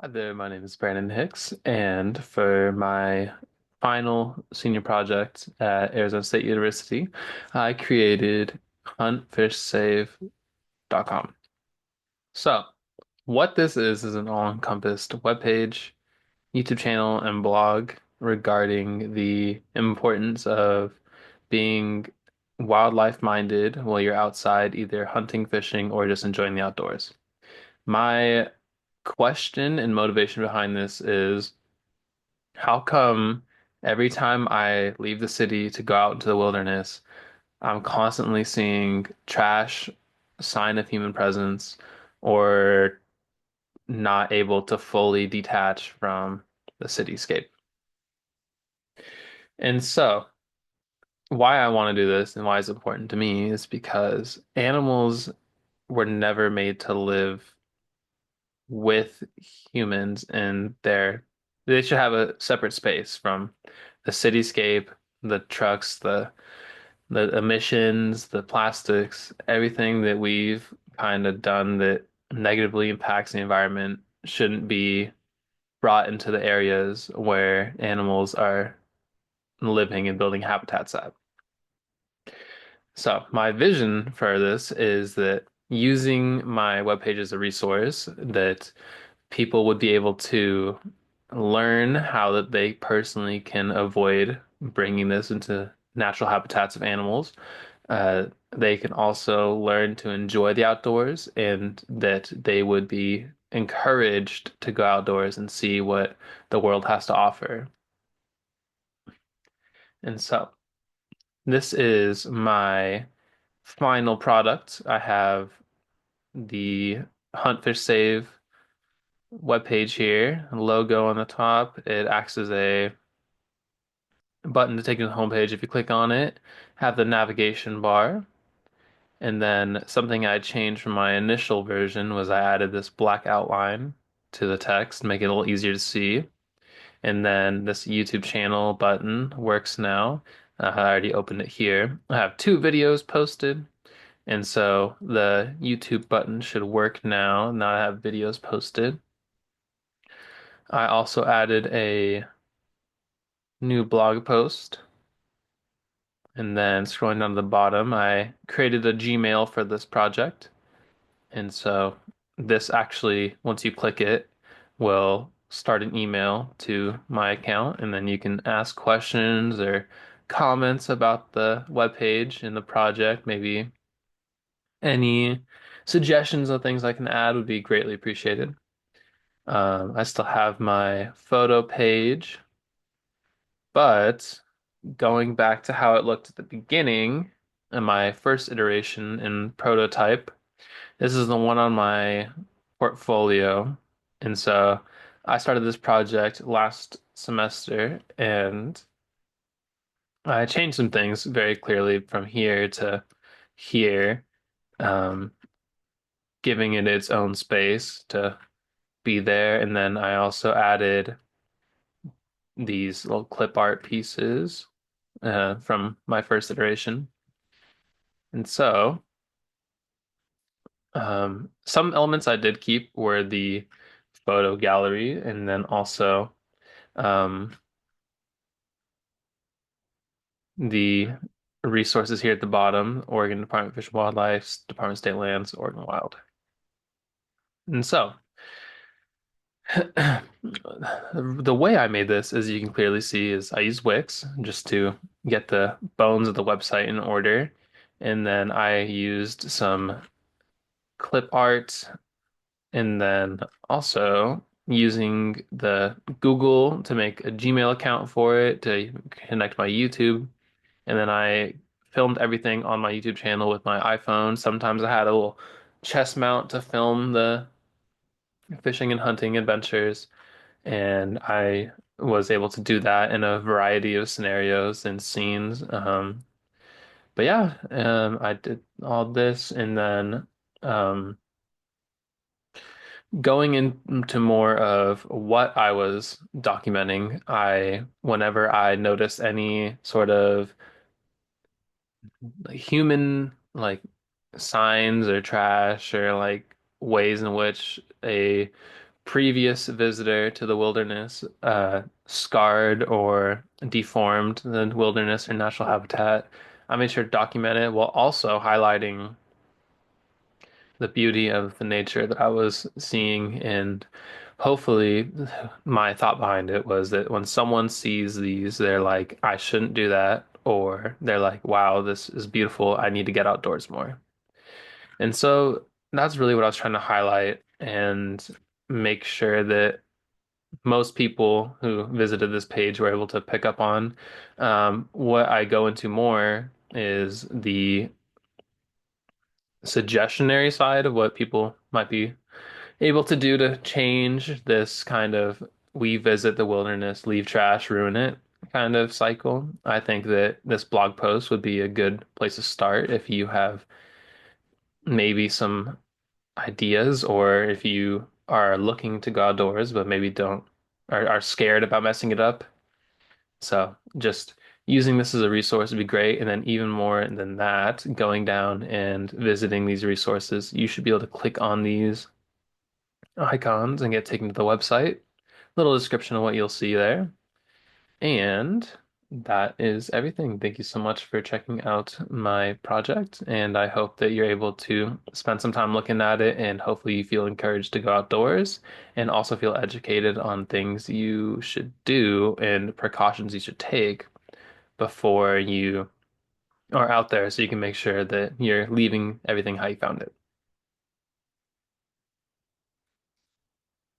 Hi there, my name is Brandon Hicks, and for my final senior project at Arizona State University, I created huntfishsave.com. So, what this is an all-encompassed webpage, YouTube channel, and blog regarding the importance of being wildlife minded while you're outside, either hunting, fishing, or just enjoying the outdoors. My question and motivation behind this is how come every time I leave the city to go out into the wilderness, I'm constantly seeing trash, sign of human presence, or not able to fully detach from the cityscape? And so, why I want to do this and why it's important to me is because animals were never made to live with humans and they should have a separate space from the cityscape, the trucks, the emissions, the plastics, everything that we've kind of done that negatively impacts the environment shouldn't be brought into the areas where animals are living and building habitats at. So my vision for this is that using my webpage as a resource, that people would be able to learn how that they personally can avoid bringing this into natural habitats of animals. They can also learn to enjoy the outdoors and that they would be encouraged to go outdoors and see what the world has to offer. And so this is my final product. I have the Hunt Fish Save webpage here, logo on the top. It acts as a button to take you to the homepage. If you click on it, have the navigation bar. And then something I changed from my initial version was I added this black outline to the text, make it a little easier to see. And then this YouTube channel button works now. I already opened it here. I have two videos posted, and so the YouTube button should work now. Now I have videos posted. I also added a new blog post. And then scrolling down to the bottom, I created a Gmail for this project. And so this actually, once you click it, will start an email to my account. And then you can ask questions or comments about the webpage and the project. Maybe any suggestions of things I can add would be greatly appreciated. I still have my photo page, but going back to how it looked at the beginning in my first iteration in prototype, this is the one on my portfolio. And so I started this project last semester and I changed some things very clearly from here to here, um, giving it its own space to be there. And then I also added these little clip art pieces from my first iteration. And so some elements I did keep were the photo gallery and then also um, the resources here at the bottom, Oregon Department of Fish and Wildlife, Department of State Lands, Oregon Wild. And so the way I made this, as you can clearly see, is I used Wix just to get the bones of the website in order. And then I used some clip art and then also using the Google to make a Gmail account for it to connect my YouTube. And then I filmed everything on my YouTube channel with my iPhone. Sometimes I had a little chest mount to film the fishing and hunting adventures. And I was able to do that in a variety of scenarios and scenes. But yeah, I did all this and then um, going into more of what I was documenting, whenever I noticed any sort of human signs or trash or like ways in which a previous visitor to the wilderness scarred or deformed the wilderness or natural habitat. I made sure to document it while also highlighting the beauty of the nature that I was seeing. And hopefully, my thought behind it was that when someone sees these, they're like, I shouldn't do that. Or they're like, wow, this is beautiful. I need to get outdoors more. And so that's really what I was trying to highlight and make sure that most people who visited this page were able to pick up on. What I go into more is the suggestionary side of what people might be able to do to change this kind of we visit the wilderness, leave trash, ruin it kind of cycle. I think that this blog post would be a good place to start if you have maybe some ideas or if you are looking to go outdoors but maybe don't are scared about messing it up. So just using this as a resource would be great. And then even more than that, going down and visiting these resources, you should be able to click on these icons and get taken to the website. Little description of what you'll see there. And that is everything. Thank you so much for checking out my project. And I hope that you're able to spend some time looking at it and hopefully you feel encouraged to go outdoors and also feel educated on things you should do and precautions you should take before you are out there so you can make sure that you're leaving everything how you found it.